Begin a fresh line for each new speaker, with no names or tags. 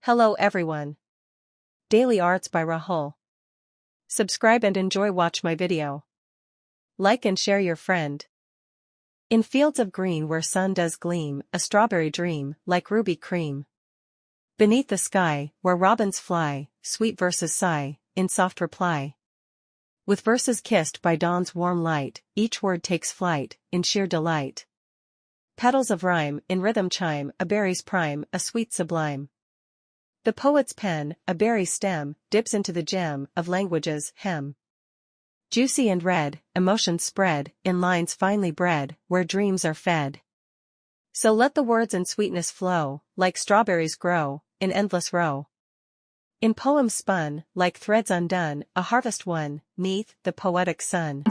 Hello everyone. Daily Arts by Rahul. Subscribe and enjoy watch my video. Like and share your friend. In fields of green where sun does gleam, a strawberry dream, like ruby cream. Beneath the sky, where robins fly, sweet verses sigh, in soft reply. With verses kissed by dawn's warm light, each word takes flight, in sheer delight. Petals of rhyme, in rhythm chime, a berry's prime, a sweet sublime. The poet's pen, a berry stem, dips into the gem of language's hem. Juicy and red, emotions spread, in lines finely bred, where dreams are fed. So let the words and sweetness flow, like strawberries grow, in endless row. In poems spun, like threads undone, a harvest won, 'neath the poetic sun.